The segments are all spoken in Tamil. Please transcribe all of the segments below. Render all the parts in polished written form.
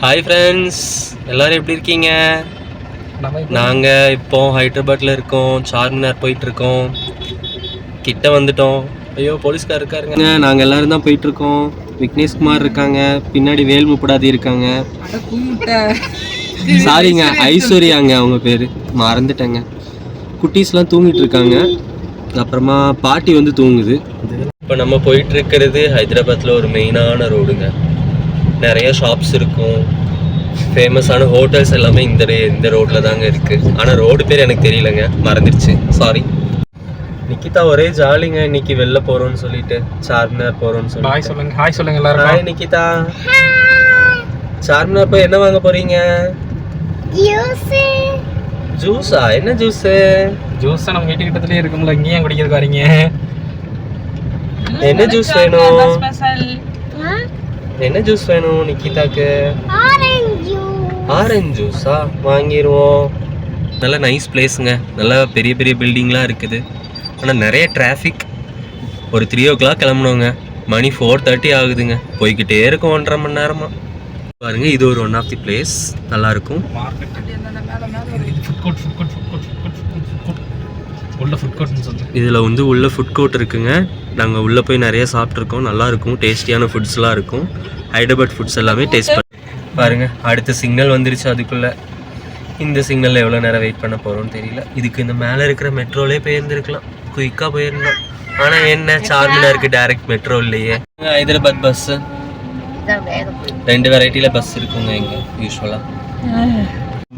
ஹாய் ஃப்ரெண்ட்ஸ், எல்லோரும் எப்படி இருக்கீங்க? நாங்கள் இப்போ ஹைதராபாத்தில் இருக்கோம். சார்மினார் போயிட்டுருக்கோம். கிட்ட வந்துட்டோம். ஐயோ போலீஸ்கார் இருக்காருங்க. நாங்கள் எல்லோரும் தான் போயிட்டுருக்கோம். விக்னேஷ்குமார் இருக்காங்க, பின்னாடி வேல்முப்படாதி இருக்காங்க. சாரிங்க, ஐஸ்வர்யாங்க அவங்க பேர், மறந்துட்டேங்க. குட்டீஸ்லாம் தூங்கிட்டு இருக்காங்க, அப்புறமா பாட்டி வந்து தூங்குது. இப்போ நம்ம போயிட்டுருக்கிறது ஹைதராபாத்தில் ஒரு மெயினான ரோடுங்க. நிறைய ஷாப்ஸ் இருக்கும், ஃபேமஸான ஹோட்டல்ஸ் எல்லாமே இந்த ரோட்டில் தாங்க இருக்குது. ஆனால் ரோடு பேர் எனக்கு தெரியலங்க, மறந்துடுச்சு, சாரி. நிக்கிதா ஒரே ஜாலிங்க, இன்னைக்கு வெளில போகிறோன்னு சொல்லிட்டு சார்மினார் போகிறோன்னு சொல்லி. ஹாய் சொல்லுங்க. ஹாய் சொல்லுங்க எல்லாரும். ஹாய் நிக்கிதா. சார்மினார் போய் என்ன வாங்க போகிறீங்க? ஜூஸா? என்ன ஜூஸு? ஜூஸ் நம்ம வீட்டு கிட்டத்துலேயே இருக்கும்ல, இங்கேயும் குடிக்கிறது வரீங்க. என்ன ஜூஸ் வேணும்? என்ன ஜூஸ் வேணும் நிக்கிதாக்கு? ஆரஞ்சு ஜூஸா? வாங்கிடுவோம். நல்ல நைஸ் பிளேஸுங்க, நல்லா பெரிய பெரிய பில்டிங்லாம் இருக்குது. ஆனால் நிறைய டிராஃபிக். ஒரு 3 o'clock கிளம்பணுங்க, மணி 4:30 ஆகுதுங்க. போய்கிட்டே இருக்கும் 1.5 மணி நேரமாக. பாருங்க, இது ஒரு ஒன் ஆஃப் தி பிளேஸ், நல்லாயிருக்கும். இதில் வந்து உள்ள ஃபுட் கோர்ட் இருக்குங்க. நாங்கள் உள்ளே போய் நிறைய சாப்பிட்ருக்கோம், நல்லாயிருக்கும். டேஸ்டியான ஃபுட்ஸ்லாம் இருக்கும். ஹைதராபாத் ஃபுட்ஸ் எல்லாமே டேஸ்ட் பண்ணி பாருங்கள். அடுத்த சிக்னல் வந்துருச்சு. அதுக்குள்ளே இந்த சிக்னலில் எவ்வளோ நேரம் வெயிட் பண்ண போகிறோன்னு தெரியல. இதுக்கு இந்த மேலே இருக்கிற மெட்ரோலே போயிருந்துருக்கலாம், குயிக்காக போயிருந்தோம். ஆனால் என்ன, சார்மினாருக்கு டைரக்ட் மெட்ரோ இல்லையே. ஹைதராபாத் பஸ்ஸு 2 வெரைட்டியில் பஸ் இருக்குங்க இங்கே யூஸ்வலாக.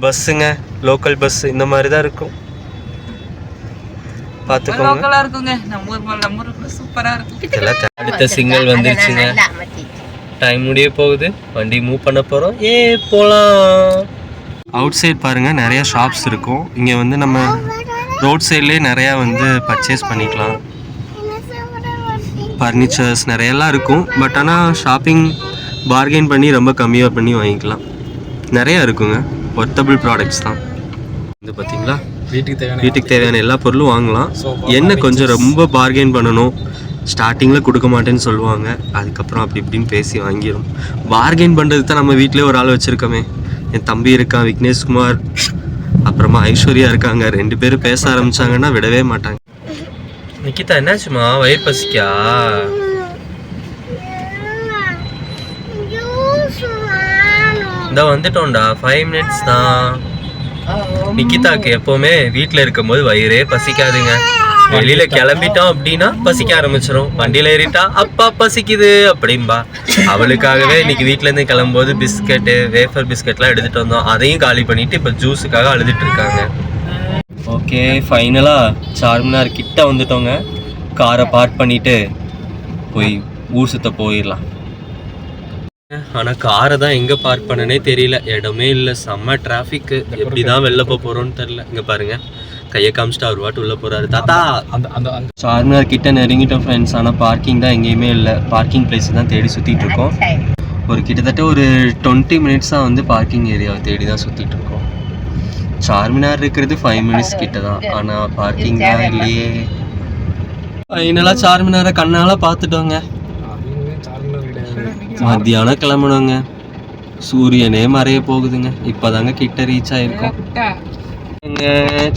பஸ்ஸுங்க லோக்கல் பஸ் இந்த மாதிரி தான் இருக்கும், பார்த்துக்கோங்க. அடுத்த சிக்னல் வந்துருச்சுங்க, டைம் முடிய போகுது, வண்டி மூவ் பண்ண போகிறோம். போகலாம். அவுட் சைட் பாருங்கள், நிறையா ஷாப்ஸ் இருக்கும். இங்கே வந்து நம்ம ரோட் சைட்லேயே நிறையா வந்து பர்ச்சேஸ் பண்ணிக்கலாம். ஃபர்னிச்சர்ஸ் நிறையெல்லாம் இருக்கும். பட் ஆனால் ஷாப்பிங் பார்கெயின் பண்ணி ரொம்ப கம்மியாக பண்ணி வாங்கிக்கலாம். நிறையா இருக்குங்க, ஒர்த்தபிள் ப்ராடக்ட்ஸ் தான். இது பார்த்தீங்களா, வீட்டுக்கு தேவையான எல்லா பொருளும் வாங்கலாம். என்ன கொஞ்சம் ரொம்ப பார்கெயின் பண்ணணும், ஸ்டார்டிங்கில் கொடுக்க மாட்டேன்னு சொல்லுவாங்க, அதுக்கப்புறம் அப்படி இப்படின்னு பேசி வாங்கிடும். பார்கெயின் பண்ணுறது தான் நம்ம வீட்டிலே ஒரு ஆள் வச்சுருக்கோமே. என் தம்பி இருக்கான் விக்னேஷ்குமார், அப்புறமா ஐஸ்வர்யா இருக்காங்க. 2 பேரும் பேச ஆரம்பித்தாங்கன்னா விடவே மாட்டாங்க. நிக்கிதா என்னாச்சுமா, வயிறு பசிக்கா? இந்த வந்துட்டோம்டா, 5 minutes தான். நிக்கிதாக்கு எப்போவுமே வீட்டில் இருக்கும்போது வயிறே பசிக்காதுங்க. வெளியில கிளம்பிட்டோம் அப்படின்னா பசிக்க ஆரம்பிச்சிடும். வண்டியில ஏறிட்டா அப்பா பசிக்குது அப்படின்பா. அவளுக்காகவே இன்னைக்கு வீட்டிலேருந்து கிளம்பும்போது பிஸ்கெட்டு, வேஃபர் பிஸ்கெட்லாம் எடுத்துகிட்டு வந்தோம். அதையும் காலி பண்ணிட்டு இப்போ ஜூஸுக்காக அழுதுட்டு இருக்காங்க. ஓகே, ஃபைனலாக சார்மினார் கிட்ட வந்துட்டோங்க. காரை பார்க் பண்ணிட்டு போய் ஊர் சுத்த போயிடலாம். ஆனால் காரை தான் எங்கே பார்க் பண்ணனே தெரியல, இடமே இல்லை, செம்ம டிராஃபிக்கு. எப்படி தான் வெளில போகிறோன்னு தெரில. இங்கே பாருங்கள், கையை காமிச்சிட்டு அவர் வாட்டு உள்ளே போகிறாரு. தாத்தா அந்த சார்மினார் கிட்ட நெருங்கிட்டோம் ஃப்ரெண்ட்ஸ். ஆனால் பார்க்கிங் தான் எங்கேயுமே இல்லை. பார்க்கிங் பிளேஸ் தான் தேடி சுற்றிட்டு இருக்கோம். கிட்டத்தட்ட ஒரு 20 minutes வந்து பார்க்கிங் ஏரியாவை தேடி தான் சுற்றிட்டு இருக்கோம். சார்மினார் இருக்கிறது 5 minutes கிட்ட தான், ஆனால் பார்க்கிங் தான் இல்லையே. ஃபைனலாக சார்மினாரை கண்ணால் பார்த்துட்டோங்க. மத்தியானம் கிளம்பணுங்க, சூரியனே மறைய போகுதுங்க. இப்போதாங்க கிட்ட ரீச் ஆகிருக்கோம்.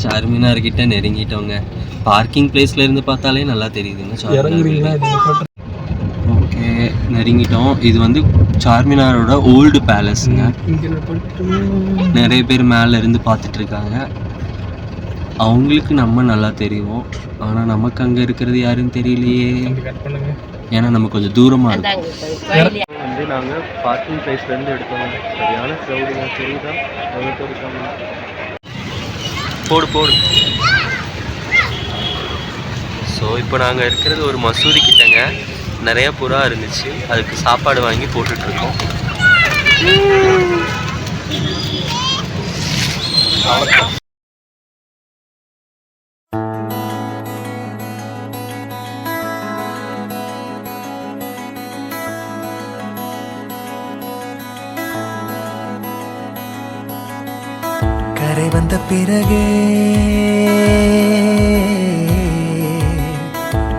சார்மினார் கிட்ட நெருங்கிட்டோங்க. பார்க்கிங் பிளேஸ்ல இருந்து பார்த்தாலே நல்லா தெரியுதுங்க. ஓகே, நெருங்கிட்டோம். இது வந்து சார்மினாரோட ஓல்டு பேலஸ்ங்க. நிறைய பேர் மேலே இருந்து பார்த்துட்டு இருக்காங்க. அவங்களுக்கு நம்ம நல்லா தெரியும், ஆனால் நமக்கு அங்கே இருக்கிறது யாருன்னு தெரியலையே. ஏன்னா நம்ம கொஞ்சம் தூரமாக இருக்கும். வந்து நாங்கள் பார்க்கிங் பிளேஸ்லேருந்து எடுத்தோம். சரியான க்ரௌடுங்க, தெரியுதா? போடு. ஸோ இப்போ நாங்கள் இருக்கிறது ஒரு மசூதி கிட்டங்க. நிறைய புறா இருந்துச்சு, அதுக்கு சாப்பாடு வாங்கி போட்டுட்ருக்கோம். கரை வந்த பிறகே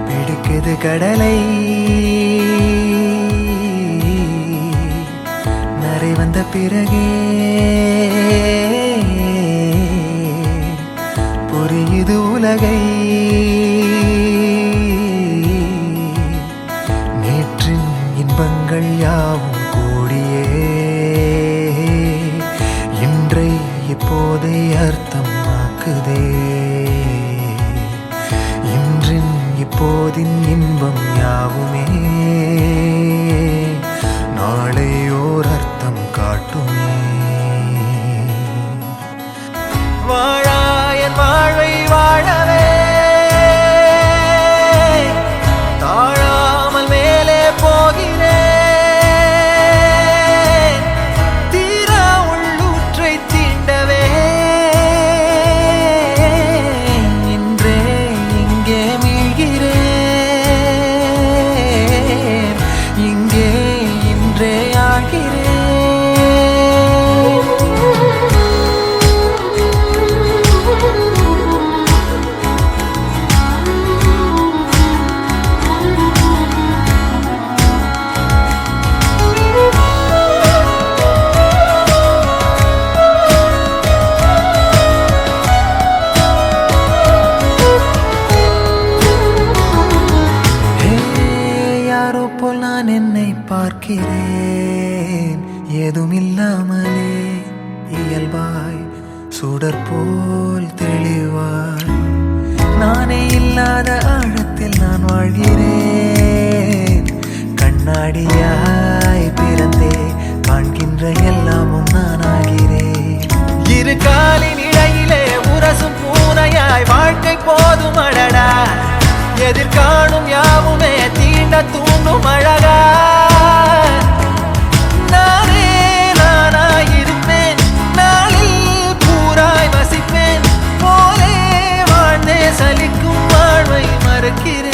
பிடிக்குது கடலை, நரை வந்த பிறகே புரியுது உலகை. நேற்றின் இன்பங்கள் யாவும் கூடியே இன்றை இப்போதை அர்த்தமாக்குதே. இன்றின் இப்போதின் இன்பம் யாவுமே நாளை ஓர் அர்த்தம் காட்டுமே. வாழாயன் வாழ்வை வாழவே தாழாமல் மேலே போகிறேன். தீரா உள்ளூற்றை தீண்டவே இன்றே இங்கே மீழ்கிறேன். இங்கே இன்றே ஆகிறேன். யாரோ போல் நான் என்னை பார்க்கிறேன். ஏதுமில்லாமலே இயல்பாய் சுடர் போல் தெளிவாய் நானே இல்லாத ஆழத்தில் நான் வாழ்கிறேன். கண்ணாடியாய் பிறந்தே காண்கின்ற எல்லாமும் நான் ஆகிறேன். இரு காலின் இடையிலே உரசும் பூனையாய் வாழ்க்கை போதும் அடடா. எதிர்காணும் யாவுமே தீண்ட தூண்டும் அழகா. நானே நானாயிருப்பேன். நாளில் பூராய் வசிப்பேன். போலே வாழ்ந்தே சலிக்கும் வாழ்வை மறுக்கிறேன்.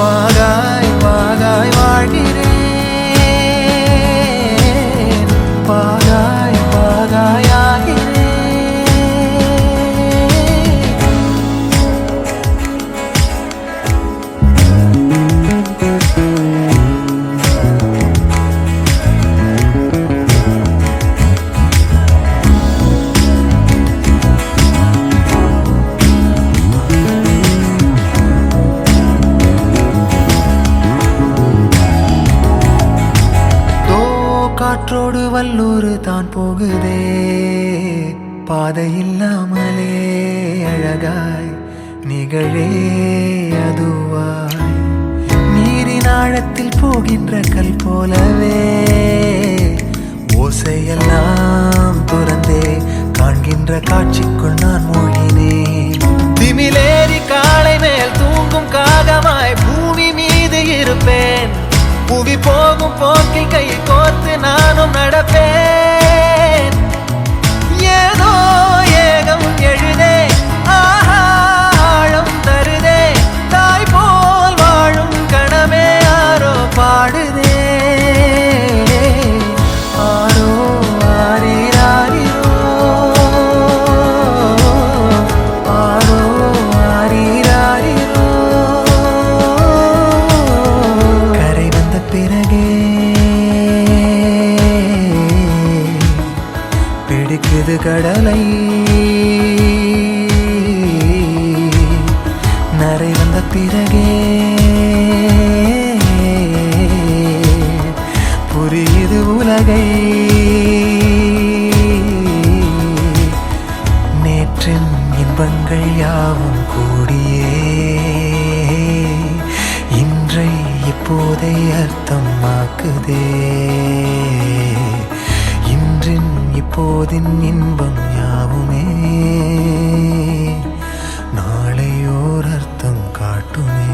வாகாய் வாகாய் வாழ்கிறேன். வாகாய் வாகாய் ஆகிறேன். காற்றோடு வல்லூர் தான் போகுதே. பாதை இல்லாமலே அழகாய் நிகழே அதுவாய். நீரின் ஆழத்தில் போகின்ற கல் போலவே ஓசையெல்லாம் துறந்தே காண்கின்ற காட்சிக்குள் நான் மூழ்கினேன். திமிலேறி காலை மேல் தூங்கும் காகமாய் பூமி மீது இருப்பேன். புவி போகும் போக்கில் கை கோர்த்து நானும் நடப்பேன். ஏதோ ஏகம் எழுதே ஆழம் தருதே. தாய் போல் வாழும் கணமே ஆரோ பாடுதே. ஆரோ ஆரீராரிரோ ஆரோ ஆரீராரிரோ. கரை வந்த பிறகே பிடிக்குது கடலை. நரை வந்த பிறகே புரியுது உலகை. நேற்றின் இன்பங்கள் யாவும் கூடியே இன்றை இப்போதை அர்த்தமாக்குதே. இன்றின் இப்போதின் இன்பம் யாவுமே நாளையோர் அர்த்தம் காட்டுமே.